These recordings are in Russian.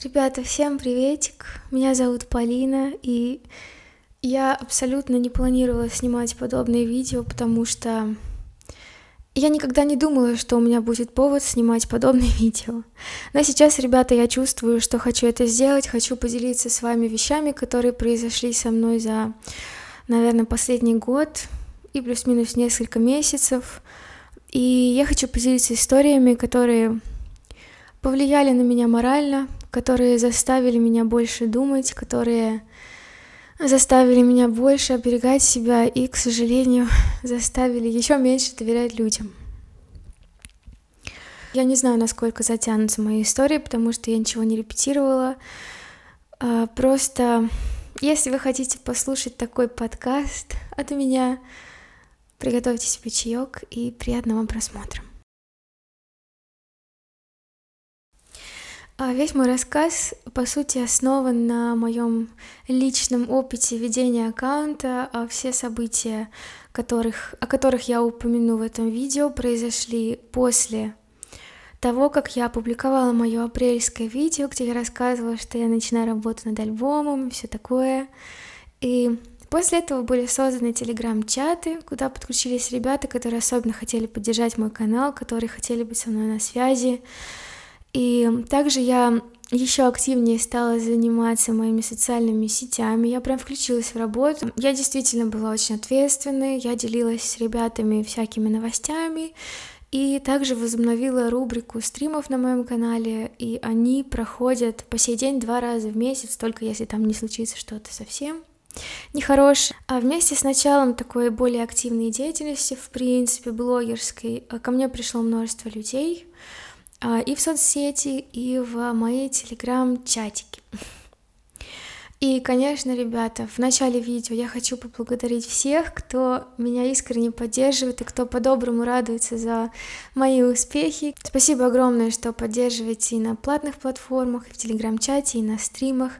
Ребята, всем приветик! Меня зовут Полина, и я абсолютно не планировала снимать подобные видео, потому что я никогда не думала, что у меня будет повод снимать подобные видео. Но сейчас, ребята, я чувствую, что хочу это сделать, хочу поделиться с вами вещами, которые произошли со мной за, наверное, последний год и плюс-минус несколько месяцев. И я хочу поделиться историями, которые повлияли на меня морально, которые заставили меня больше думать, которые заставили меня больше оберегать себя и, к сожалению, заставили еще меньше доверять людям. Я не знаю, насколько затянутся мои истории, потому что я ничего не репетировала. Просто, если вы хотите послушать такой подкаст от меня, приготовьте себе чаек и приятного просмотра. Весь мой рассказ, по сути, основан на моем личном опыте ведения аккаунта, а все события, о которых я упомяну в этом видео, произошли после того, как я опубликовала мое апрельское видео, где я рассказывала, что я начинаю работу над альбомом и все такое. И после этого были созданы телеграм-чаты, куда подключились ребята, которые особенно хотели поддержать мой канал, которые хотели быть со мной на связи. И также я еще активнее стала заниматься моими социальными сетями, я прям включилась в работу. Я действительно была очень ответственной, я делилась с ребятами всякими новостями, и также возобновила рубрику стримов на моем канале, и они проходят по сей день 2 раза в месяц, только если там не случится что-то совсем нехорошее. А вместе с началом такой более активной деятельности, в принципе, блогерской, ко мне пришло множество людей, и в соцсети, и в мои телеграм-чатики. И, конечно, ребята, в начале видео я хочу поблагодарить всех, кто меня искренне поддерживает и кто по-доброму радуется за мои успехи. Спасибо огромное, что поддерживаете и на платных платформах, и в телеграм-чате, и на стримах.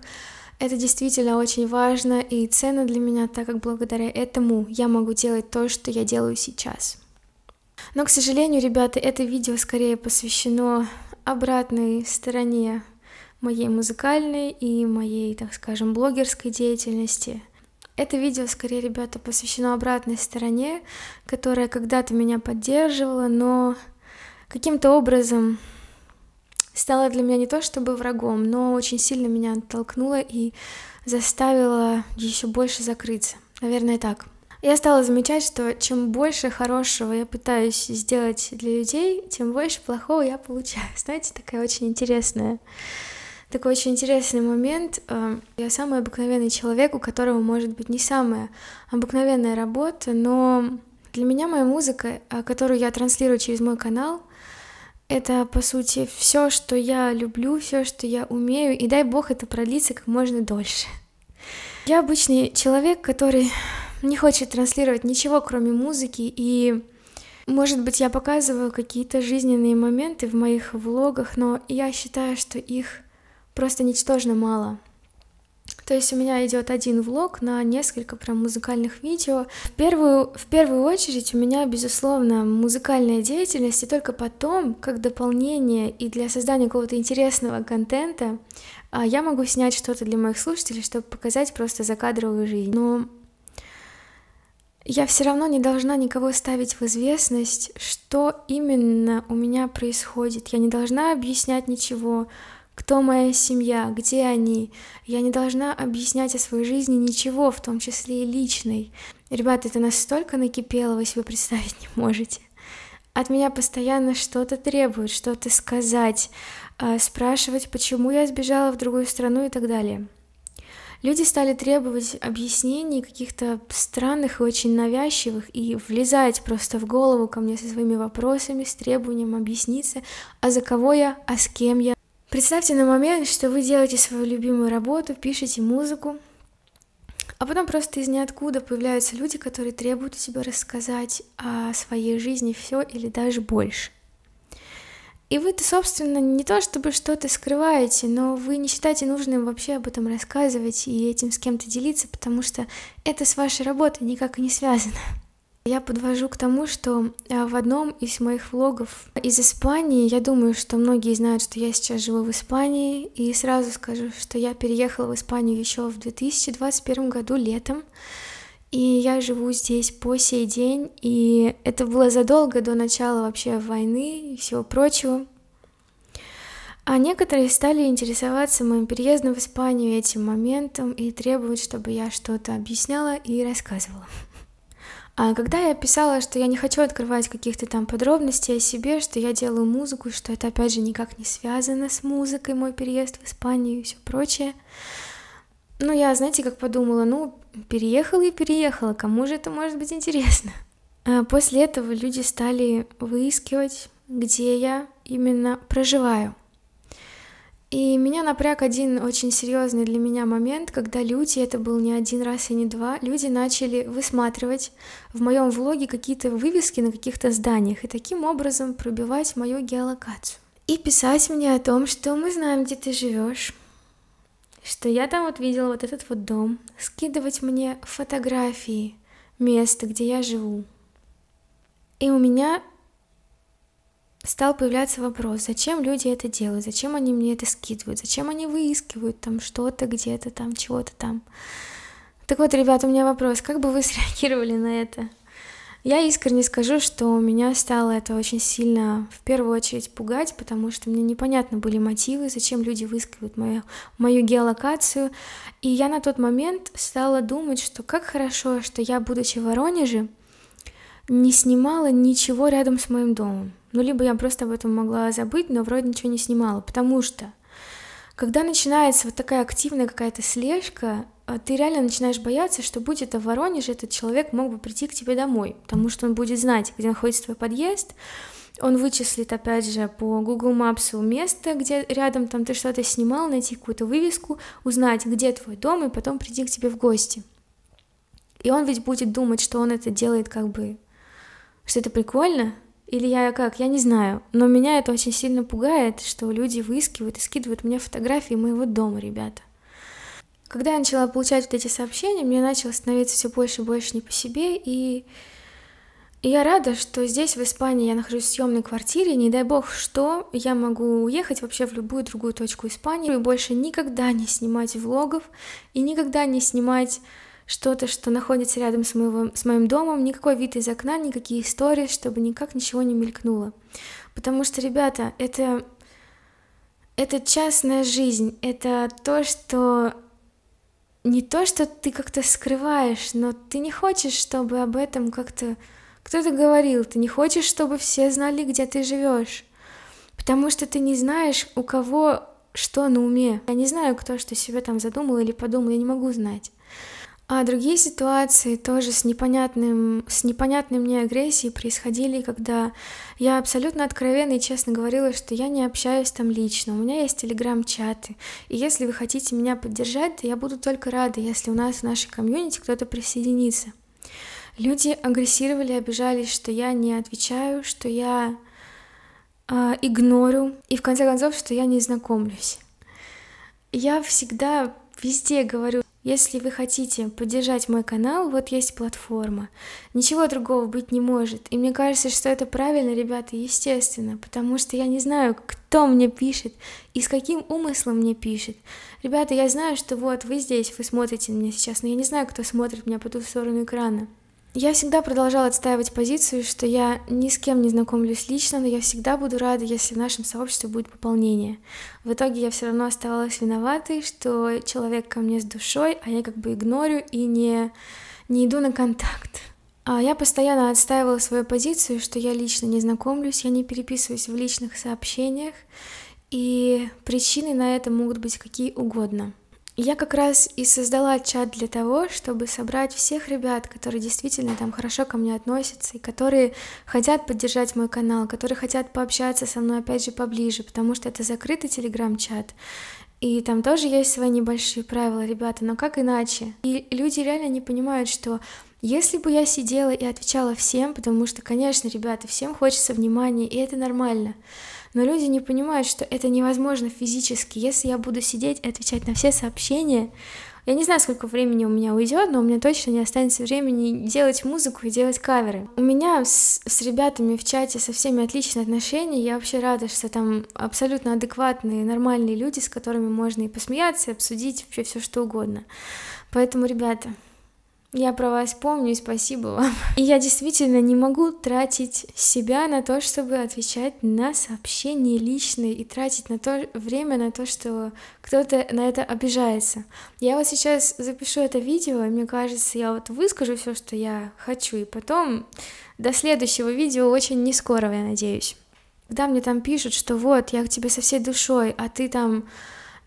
Это действительно очень важно и ценно для меня, так как благодаря этому я могу делать то, что я делаю сейчас. Но, к сожалению, ребята, это видео скорее посвящено обратной стороне моей музыкальной и моей, так скажем, блогерской деятельности. Это видео скорее, ребята, посвящено обратной стороне, которая когда-то меня поддерживала, но каким-то образом стала для меня не то чтобы врагом, но очень сильно меня оттолкнула и заставила еще больше закрыться. Наверное, так. Я стала замечать, что чем больше хорошего я пытаюсь сделать для людей, тем больше плохого я получаю. Знаете, такой очень интересный момент. Я самый обыкновенный человек, у которого может быть не самая обыкновенная работа, но для меня моя музыка, которую я транслирую через мой канал, это, по сути, все, что я люблю, все, что я умею, и дай бог это продлится как можно дольше. Я обычный человек, который не хочет транслировать ничего, кроме музыки, и, может быть, я показываю какие-то жизненные моменты в моих влогах, но я считаю, что их просто ничтожно мало. То есть у меня идет один влог на несколько прям музыкальных видео. В первую очередь у меня, безусловно, музыкальная деятельность, и только потом, как дополнение и для создания какого-то интересного контента, я могу снять что-то для моих слушателей, чтобы показать просто закадровую жизнь. Но я все равно не должна никого ставить в известность, что именно у меня происходит. Я не должна объяснять ничего, кто моя семья, где они. Я не должна объяснять о своей жизни ничего, в том числе и личной. Ребята, это настолько накипело, вы себе представить не можете. От меня постоянно что-то требуют, что-то сказать, спрашивать, почему я сбежала в другую страну и так далее. Люди стали требовать объяснений каких-то странных и очень навязчивых и влезать просто в голову ко мне со своими вопросами, с требованием объясниться, а за кого я, а с кем я. Представьте на момент, что вы делаете свою любимую работу, пишете музыку, а потом просто из ниоткуда появляются люди, которые требуют у тебя рассказать о своей жизни все или даже больше. И вы-то, собственно, не то чтобы что-то скрываете, но вы не считаете нужным вообще об этом рассказывать и этим с кем-то делиться, потому что это с вашей работой никак и не связано. Я подвожу к тому, что в одном из моих влогов из Испании, я думаю, что многие знают, что я сейчас живу в Испании, и сразу скажу, что я переехала в Испанию еще в 2021 году летом, и я живу здесь по сей день, и это было задолго до начала вообще войны и всего прочего. А некоторые стали интересоваться моим переездом в Испанию этим моментом и требуют, чтобы я что-то объясняла и рассказывала. А когда я писала, что я не хочу открывать каких-то там подробностей о себе, что я делаю музыку, что это опять же никак не связано с музыкой, мой переезд в Испанию и все прочее, я, знаете, как подумала, переехала и переехала, кому же это может быть интересно? А после этого люди стали выискивать, где я именно проживаю. И меня напряг один очень серьезный для меня момент, когда люди, это был не один раз и не два, люди начали высматривать в моем влоге какие-то вывески на каких-то зданиях и таким образом пробивать мою геолокацию. И писать мне о том, что мы знаем, где ты живешь, что я там вот видела вот этот вот дом, скидывать мне фотографии места, где я живу. И у меня стал появляться вопрос, зачем люди это делают, зачем они мне это скидывают, зачем они выискивают там что-то где-то там, чего-то там. Так вот, ребята, у меня вопрос, как бы вы среагировали на это? Я искренне скажу, что меня стало это очень сильно в первую очередь пугать, потому что мне непонятны были мотивы, зачем люди выискивают мою геолокацию. И я на тот момент стала думать, что как хорошо, что я, будучи в Воронеже, не снимала ничего рядом с моим домом. Либо я просто об этом могла забыть, но вроде ничего не снимала, потому что когда начинается вот такая активная какая-то слежка, ты реально начинаешь бояться, что будь это в Воронеже, этот человек мог бы прийти к тебе домой, потому что он будет знать, где находится твой подъезд, он вычислит, опять же, по Google Maps место, где рядом там ты что-то снимал, найти какую-то вывеску, узнать, где твой дом, и потом прийти к тебе в гости. И он ведь будет думать, что он это делает что это прикольно, или я не знаю, но меня это очень сильно пугает, что люди выискивают и скидывают мне фотографии моего дома, ребята. Когда я начала получать вот эти сообщения, мне начало становиться все больше и больше не по себе, и я рада, что здесь, в Испании, я нахожусь в съемной квартире, не дай бог что, я могу уехать вообще в любую другую точку Испании и больше никогда не снимать влогов и никогда не снимать что-то, что находится рядом с моим домом, никакой вид из окна, никакие истории, чтобы никак ничего не мелькнуло. Потому что, ребята, это частная жизнь, это то, что не то, что ты как-то скрываешь, но ты не хочешь, чтобы об этом как-то кто-то говорил, ты не хочешь, чтобы все знали, где ты живешь, потому что ты не знаешь, у кого что на уме. Я не знаю, кто что себе там задумал или подумал, я не могу знать. А другие ситуации тоже с непонятной мне агрессией происходили, когда я абсолютно откровенно и честно говорила, что я не общаюсь там лично, у меня есть телеграм-чаты, и если вы хотите меня поддержать, то я буду только рада, если у нас в нашей комьюнити кто-то присоединится. Люди агрессировали, обижались, что я не отвечаю, что я игнорю, и в конце концов, что я не знакомлюсь. Я всегда везде говорю, если вы хотите поддержать мой канал, вот есть платформа. Ничего другого быть не может. И мне кажется, что это правильно, ребята, естественно, потому что я не знаю, кто мне пишет и с каким умыслом мне пишет. Ребята, я знаю, что вот вы здесь, вы смотрите на меня сейчас, но я не знаю, кто смотрит меня по ту сторону экрана. Я всегда продолжала отстаивать позицию, что я ни с кем не знакомлюсь лично, но я всегда буду рада, если в нашем сообществе будет пополнение. В итоге я все равно оставалась виноватой, что человек ко мне с душой, а я игнорю и не иду на контакт. А я постоянно отстаивала свою позицию, что я лично не знакомлюсь, я не переписываюсь в личных сообщениях, и причины на это могут быть какие угодно. Я как раз и создала чат для того, чтобы собрать всех ребят, которые действительно там хорошо ко мне относятся, и которые хотят поддержать мой канал, которые хотят пообщаться со мной опять же поближе, потому что это закрытый телеграм-чат, и там тоже есть свои небольшие правила, ребята, но как иначе? И люди реально не понимают, что если бы я сидела и отвечала всем, потому что, конечно, ребята, всем хочется внимания, и это нормально, но люди не понимают, что это невозможно физически. Если я буду сидеть и отвечать на все сообщения, Я не знаю, сколько времени у меня уйдет, но у меня точно не останется времени делать музыку и делать каверы. У меня с ребятами в чате со всеми отличные отношения, я вообще рада, что там абсолютно адекватные, нормальные люди, с которыми можно и посмеяться, и обсудить вообще все что угодно. Поэтому, ребята, я про вас помню, и спасибо вам. И я действительно не могу тратить себя на то, чтобы отвечать на сообщения личные и тратить на то время на то, что кто-то на это обижается. Я вот сейчас запишу это видео, и мне кажется, я вот выскажу все, что я хочу, и потом до следующего видео очень не скоро, я надеюсь. Когда мне там пишут, что вот, я к тебе со всей душой, а ты там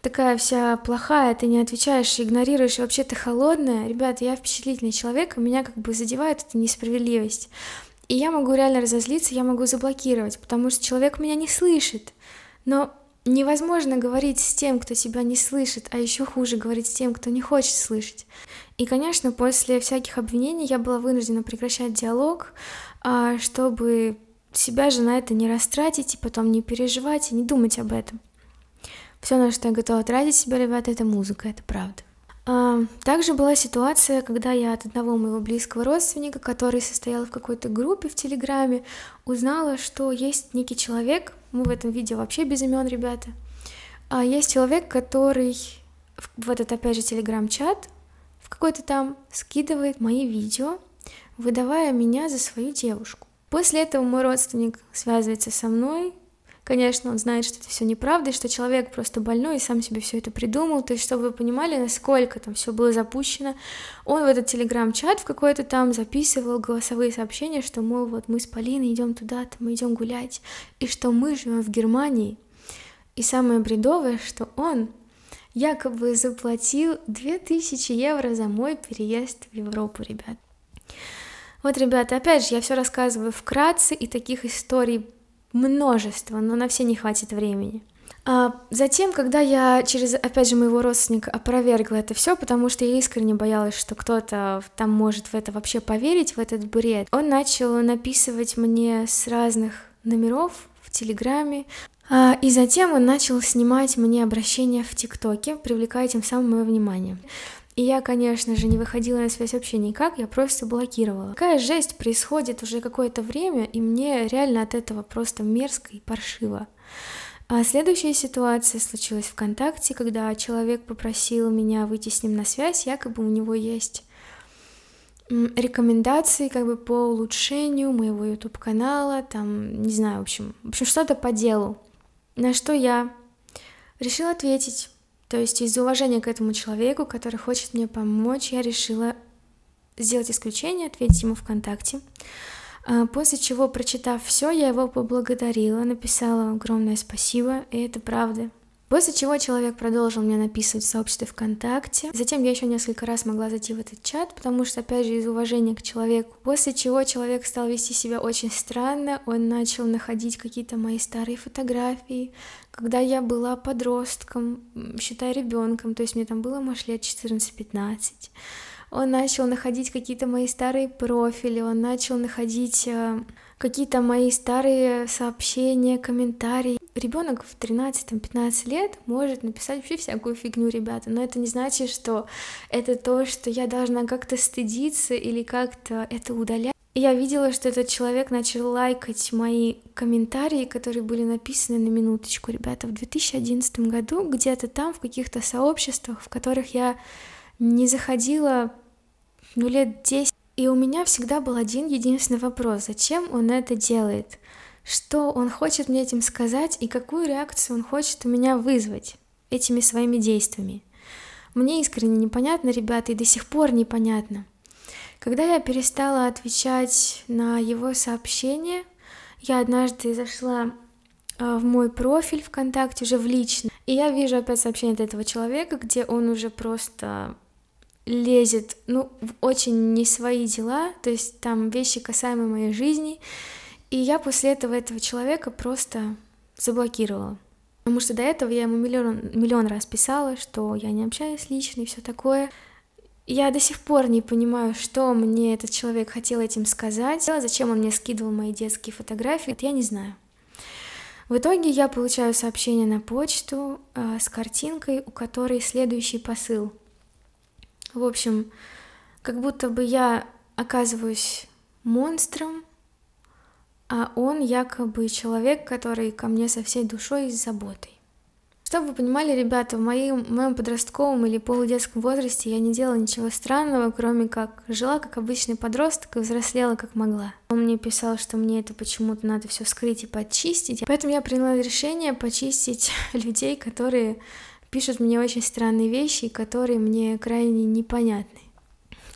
такая вся плохая, ты не отвечаешь, игнорируешь, и вообще ты холодная. Ребята, я впечатлительный человек, и меня как бы задевает эта несправедливость. И я могу реально разозлиться, я могу заблокировать, потому что человек меня не слышит. Но невозможно говорить с тем, кто тебя не слышит, а еще хуже говорить с тем, кто не хочет слышать. И, конечно, после всяких обвинений я была вынуждена прекращать диалог, чтобы себя же на это не растратить, и потом не переживать, и не думать об этом. Все, на что я готова тратить себя, ребята, это музыка, это правда. Также была ситуация, когда я от одного моего близкого родственника, который состоял в какой-то группе в Телеграме, узнала, что есть некий человек, мы в этом видео вообще без имен, ребята, есть человек, который в этот, опять же, Телеграм-чат в какой-то там скидывает мои видео, выдавая меня за свою девушку. После этого мой родственник связывается со мной. Конечно, он знает, что это все неправда, и что человек просто больной и сам себе все это придумал. То есть, чтобы вы понимали, насколько там все было запущено, он в этот телеграм-чат в какой-то там записывал голосовые сообщения, что, мол, вот мы с Полиной идем туда-то, мы идем гулять, и что мы живем в Германии. И самое бредовое, что он якобы заплатил 2000 евро за мой переезд в Европу, ребят. Вот, ребята, опять же, я все рассказываю вкратце, и таких историй множество, но на все не хватит времени. Затем, когда я через, опять же, моего родственника опровергла это все, потому что я искренне боялась, что кто-то там может в это вообще поверить, в этот бред, он начал написывать мне с разных номеров в Телеграме, и затем он начал снимать мне обращения в ТикТоке, привлекая тем самым мое внимание. И я, конечно же, не выходила на связь вообще никак, я просто блокировала. Такая жесть происходит уже какое-то время, и мне реально от этого просто мерзко и паршиво. А следующая ситуация случилась ВКонтакте, когда человек попросил меня выйти с ним на связь, якобы у него есть рекомендации как бы по улучшению моего YouTube-канала, там, не знаю, в общем, что-то по делу. На что я решила ответить. То есть из уважения к этому человеку, который хочет мне помочь, я решила сделать исключение, ответить ему ВКонтакте. После чего, прочитав все, я его поблагодарила, написала огромное спасибо, и это правда. После чего человек продолжил мне написывать в сообществе ВКонтакте. Затем я еще несколько раз могла зайти в этот чат, потому что, опять же, из уважения к человеку. После чего человек стал вести себя очень странно, он начал находить какие-то мои старые фотографии, когда я была подростком, считай, ребенком, то есть мне там было, может, лет 14-15. Он начал находить какие-то мои старые профили, он начал находить какие-то мои старые сообщения, комментарии. Ребенок в 13-15 лет может написать вообще всякую фигню, ребята, но это не значит, что это то, что я должна как-то стыдиться или как-то это удалять. И я видела, что этот человек начал лайкать мои комментарии, которые были написаны на минуточку, ребята, в 2011 году, где-то там, в каких-то сообществах, в которых я не заходила, лет 10. И у меня всегда был один единственный вопрос: зачем он это делает? Что он хочет мне этим сказать и какую реакцию он хочет у меня вызвать этими своими действиями? Мне искренне непонятно, ребята, и до сих пор непонятно. Когда я перестала отвечать на его сообщения, я однажды зашла в мой профиль ВКонтакте, уже в личный, и я вижу опять сообщение от этого человека, где он уже просто лезет, в очень не свои дела, то есть там вещи, касаемые моей жизни, и я после этого человека просто заблокировала. Потому что до этого я ему миллион раз писала, что я не общаюсь лично и все такое. Я до сих пор не понимаю, что мне этот человек хотел этим сказать, зачем он мне скидывал мои детские фотографии, это я не знаю. В итоге я получаю сообщение на почту с картинкой, у которой следующий посыл. В общем, как будто бы я оказываюсь монстром, а он якобы человек, который ко мне со всей душой и с заботой. Чтобы вы понимали, ребята, в моем подростковом или полудетском возрасте я не делала ничего странного, кроме как жила как обычный подросток и взрослела как могла. Он мне писал, что мне это почему-то надо все скрыть и почистить, поэтому я приняла решение почистить людей, которые пишут мне очень странные вещи, которые мне крайне непонятны.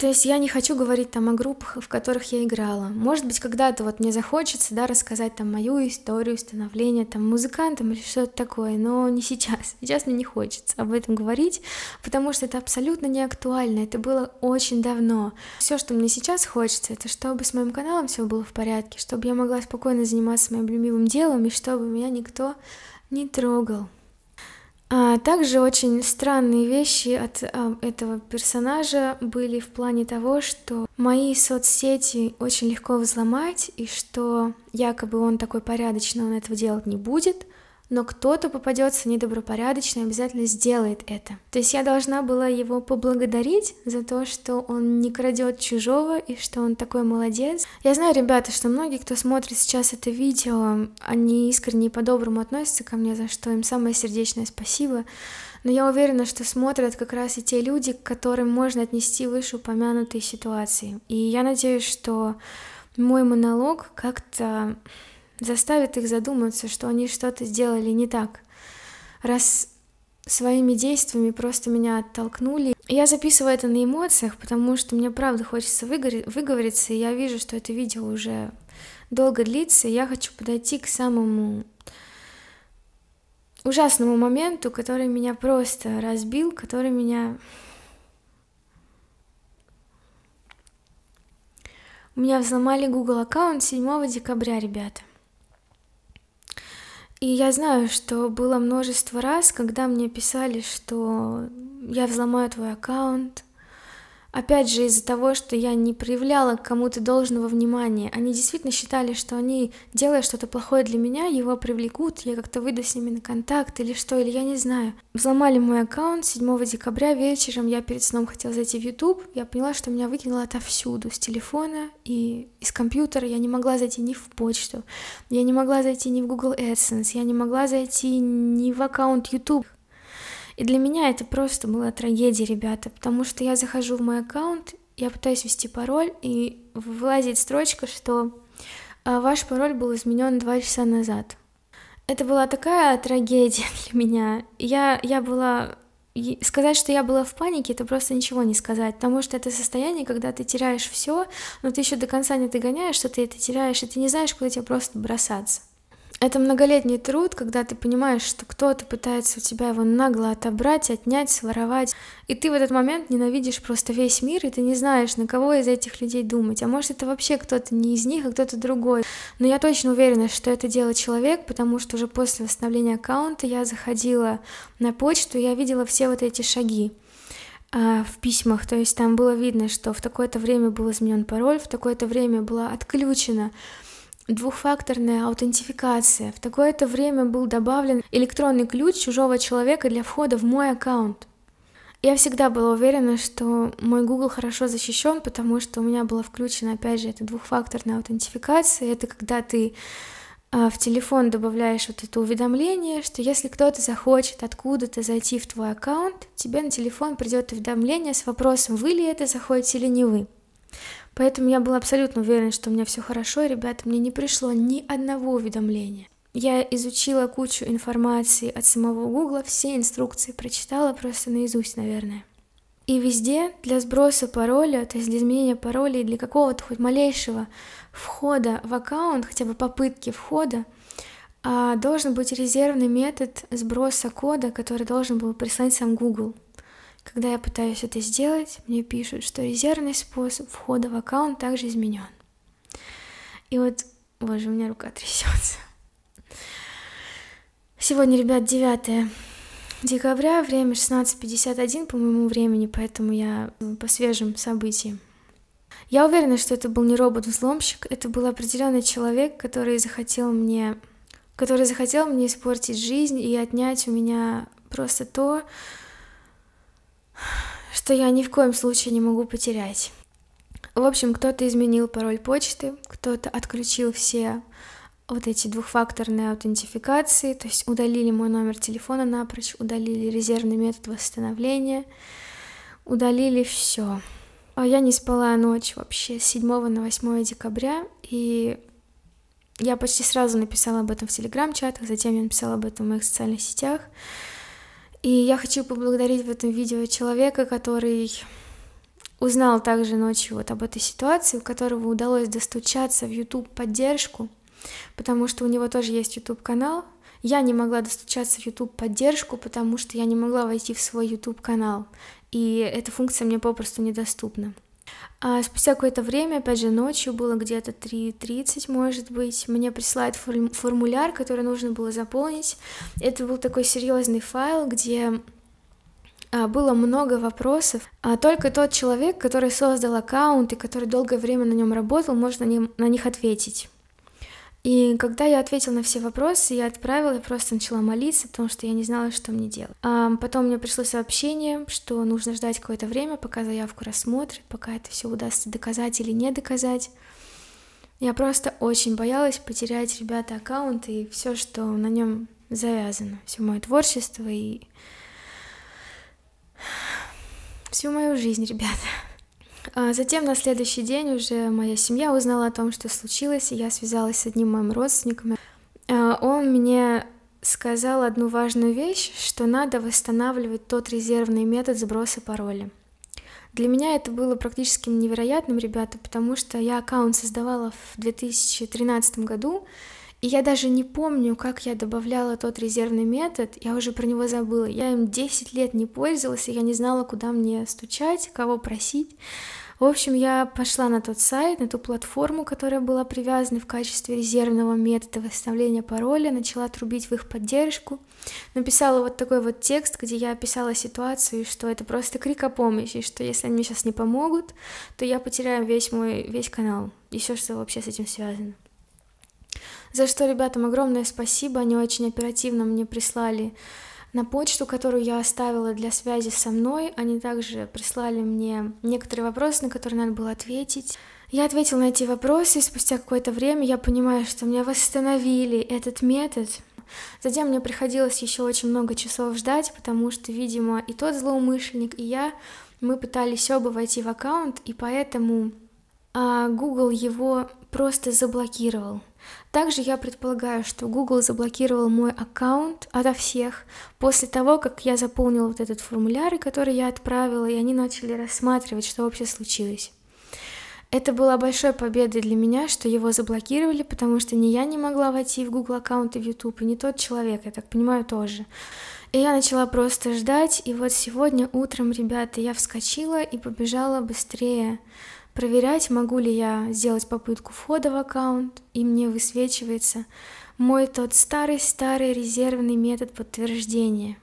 То есть я не хочу говорить там о группах, в которых я играла. Может быть, когда-то вот мне захочется, да, рассказать там мою историю становления там музыкантом или что-то такое, но не сейчас. Сейчас мне не хочется об этом говорить, потому что это абсолютно не актуально, это было очень давно. Все, что мне сейчас хочется, это чтобы с моим каналом все было в порядке, чтобы я могла спокойно заниматься моим любимым делом и чтобы меня никто не трогал. Также очень странные вещи от этого персонажа были в плане того, что мои соцсети очень легко взломать, и что якобы он такой порядочный, он этого делать не будет, но кто-то попадется недобропорядочный и обязательно сделает это. То есть я должна была его поблагодарить за то, что он не крадет чужого и что он такой молодец. Я знаю, ребята, что многие, кто смотрит сейчас это видео, они искренне и по-доброму относятся ко мне, за что им самое сердечное спасибо. Но я уверена, что смотрят как раз и те люди, к которым можно отнести вышеупомянутые ситуации. И я надеюсь, что мой монолог как-то заставит их задуматься, что они что-то сделали не так, раз своими действиями просто меня оттолкнули. Я записываю это на эмоциях, потому что мне правда хочется выговориться, и я вижу, что это видео уже долго длится, и я хочу подойти к самому ужасному моменту, который меня просто разбил, который меня... У меня взломали Google аккаунт 7 декабря, ребята. И я знаю, что было множество раз, когда мне писали, что я взломаю твой аккаунт. Опять же, из-за того, что я не проявляла к кому-то должного внимания. Они действительно считали, что они, делая что-то плохое для меня, его привлекут, я как-то выйду с ними на контакт или что, или я не знаю. Взломали мой аккаунт 7 декабря вечером, я перед сном хотела зайти в YouTube, я поняла, что меня выкинуло отовсюду, с телефона и из компьютера, я не могла зайти ни в почту, я не могла зайти ни в Google AdSense, я не могла зайти ни в аккаунт YouTube. И для меня это просто была трагедия, ребята, потому что я захожу в мой аккаунт, я пытаюсь ввести пароль, и вылазит строчка, что ваш пароль был изменен 2 часа назад. Это была такая трагедия для меня. Я была... Сказать, что я была в панике, это просто ничего не сказать, потому что это состояние, когда ты теряешь все, но ты еще до конца не догоняешь, что ты это теряешь, и ты не знаешь, куда тебе просто бросаться. Это многолетний труд, когда ты понимаешь, что кто-то пытается у тебя его нагло отобрать, отнять, своровать, и ты в этот момент ненавидишь просто весь мир, и ты не знаешь, на кого из этих людей думать. А может, это вообще кто-то не из них, а кто-то другой. Но я точно уверена, что это делает человек, потому что уже после восстановления аккаунта я заходила на почту, и я видела все вот эти шаги в письмах, то есть там было видно, что в такое-то время был изменен пароль, в такое-то время была отключена двухфакторная аутентификация. В такое-то время был добавлен электронный ключ чужого человека для входа в мой аккаунт. Я всегда была уверена, что мой Google хорошо защищен, потому что у меня была включена, опять же, эта двухфакторная аутентификация. Это когда ты в телефон добавляешь вот это уведомление, что если кто-то захочет откуда-то зайти в твой аккаунт, тебе на телефон придет уведомление с вопросом, вы ли это заходите или не вы. Поэтому я была абсолютно уверена, что у меня все хорошо, и, ребята, мне не пришло ни одного уведомления. Я изучила кучу информации от самого Гугла, все инструкции прочитала просто наизусть, наверное. И везде для сброса пароля, то есть для изменения пароля и для какого-то хоть малейшего входа в аккаунт, хотя бы попытки входа, должен быть резервный метод сброса кода, который должен был прислать сам Google. Когда я пытаюсь это сделать, мне пишут, что резервный способ входа в аккаунт также изменен. И вот, боже, у меня рука трясется. Сегодня, ребят, 9 декабря, время 16:51 по моему времени, поэтому я по свежим событиям. Я уверена, что это был не робот-взломщик, это был определенный человек, который захотел мне испортить жизнь и отнять у меня просто то, что я ни в коем случае не могу потерять. В общем, кто-то изменил пароль почты, кто-то отключил все вот эти двухфакторные аутентификации, то есть удалили мой номер телефона напрочь, удалили резервный метод восстановления, удалили все. А я не спала ночь вообще с 7 на 8 декабря, и я почти сразу написала об этом в телеграм-чатах, затем я написала об этом в моих социальных сетях. И я хочу поблагодарить в этом видео человека, который узнал также ночью вот об этой ситуации, у которого удалось достучаться в YouTube поддержку, потому что у него тоже есть YouTube-канал. Я не могла достучаться в YouTube поддержку, потому что я не могла войти в свой YouTube-канал, и эта функция мне попросту недоступна. А спустя какое-то время, опять же, ночью, было где-то 3:30, может быть, мне присылают формуляр, который нужно было заполнить. Это был такой серьезный файл, где было много вопросов. Только тот человек, который создал аккаунт и который долгое время на нем работал, может на них ответить. И когда я ответила на все вопросы, я просто начала молиться, потому что я не знала, что мне делать. Потом мне пришло сообщение, что нужно ждать какое-то время, пока заявку рассмотрят, пока это все удастся доказать или не доказать. Я просто очень боялась потерять, ребята, аккаунт и все, что на нем завязано, все мое творчество и всю мою жизнь, ребята. Затем на следующий день уже моя семья узнала о том, что случилось, и я связалась с одним моим родственником. Он мне сказал одну важную вещь, что надо восстанавливать тот резервный метод сброса пароля. Для меня это было практически невероятным, ребята, потому что я аккаунт создавала в 2013 году, и я даже не помню, как я добавляла тот резервный метод, я уже про него забыла. Я им 10 лет не пользовалась, и я не знала, куда мне стучать, кого просить. В общем, я пошла на тот сайт, на ту платформу, которая была привязана в качестве резервного метода восстановления пароля, начала трубить в их поддержку, написала вот такой вот текст, где я описала ситуацию, что это просто крик о помощи, что если они мне сейчас не помогут, то я потеряю весь канал и все, что вообще с этим связано. За что ребятам огромное спасибо, они очень оперативно мне прислали на почту, которую я оставила для связи со мной. Они также прислали мне некоторые вопросы, на которые надо было ответить. Я ответила на эти вопросы, и спустя какое-то время я понимаю, что мне восстановили этот метод. Затем мне приходилось еще очень много часов ждать, потому что, видимо, и тот злоумышленник, и мы пытались оба войти в аккаунт, и поэтому Google его просто заблокировал. Также я предполагаю, что Google заблокировал мой аккаунт ото всех после того, как я заполнила вот этот формуляр, который я отправила, и они начали рассматривать, что вообще случилось. Это была большой победой для меня, что его заблокировали, потому что ни я не могла войти в Google аккаунт и в YouTube, и не тот человек, я так понимаю, тоже. И я начала просто ждать, и вот сегодня утром, ребята, я вскочила и побежала быстрее проверять, могу ли я сделать попытку входа в аккаунт, и мне высвечивается мой тот старый резервный метод подтверждения.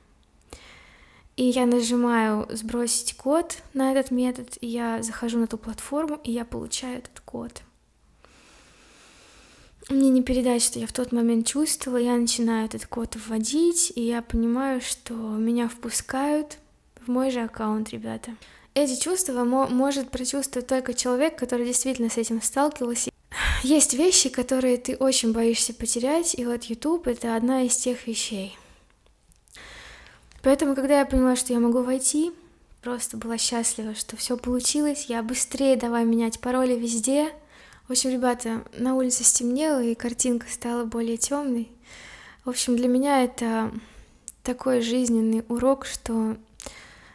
И я нажимаю «Сбросить код» на этот метод, и я захожу на ту платформу, и я получаю этот код. Мне не передать, что я в тот момент чувствовала, я начинаю этот код вводить, и я понимаю, что меня впускают в мой же аккаунт, ребята. Эти чувства может прочувствовать только человек, который действительно с этим сталкивался. Есть вещи, которые ты очень боишься потерять, и вот YouTube — это одна из тех вещей. Поэтому, когда я поняла, что я могу войти, просто была счастлива, что все получилось, я быстрее давай менять пароли везде. В общем, ребята, на улице стемнело, и картинка стала более темной. В общем, для меня это такой жизненный урок, что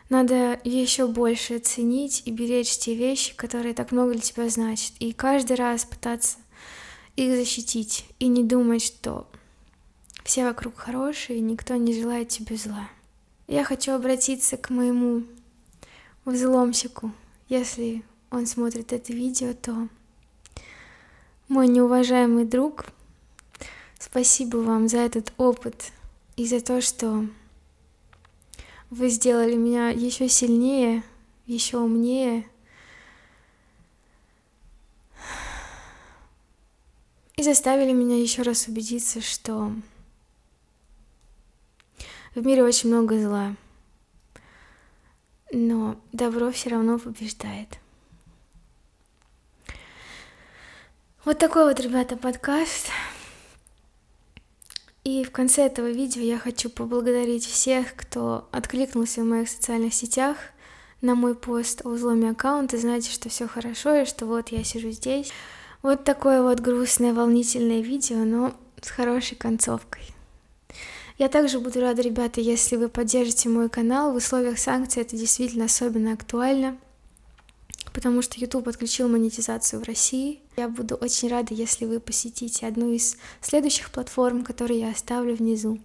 надо еще больше ценить и беречь те вещи, которые так много для тебя значат. И каждый раз пытаться их защитить. И не думать, что все вокруг хорошие, и никто не желает тебе зла. Я хочу обратиться к моему взломщику. Если он смотрит это видео, то мой неуважаемый друг, спасибо вам за этот опыт и за то, что вы сделали меня еще сильнее, еще умнее. И заставили меня еще раз убедиться, что в мире очень много зла. но добро все равно побеждает. Вот такой вот, ребята, подкаст. И в конце этого видео я хочу поблагодарить всех, кто откликнулся в моих социальных сетях на мой пост о взломе аккаунта. Знаете, что все хорошо, и что вот я сижу здесь. Вот такое вот грустное, волнительное видео, но с хорошей концовкой. Я также буду рада, ребята, если вы поддержите мой канал. В условиях санкций это действительно особенно актуально, потому что YouTube отключил монетизацию в России. Я буду очень рада, если вы посетите одну из следующих платформ, которые я оставлю внизу.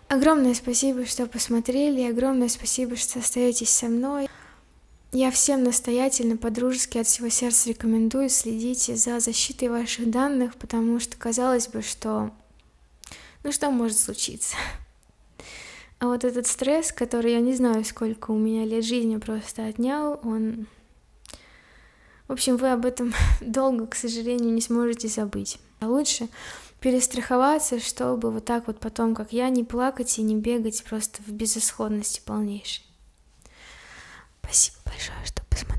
Огромное спасибо, что посмотрели, огромное спасибо, что остаетесь со мной. Я всем настоятельно, по-дружески от всего сердца рекомендую, следите за защитой ваших данных, потому что казалось бы, что что может случиться? А вот этот стресс, который я не знаю, сколько у меня лет жизни просто отнял, он... В общем, вы об этом долго, к сожалению, не сможете забыть. А лучше перестраховаться, чтобы вот так вот потом, как я, не плакать и не бегать просто в безысходности полнейшей. Спасибо большое, что посмотрели.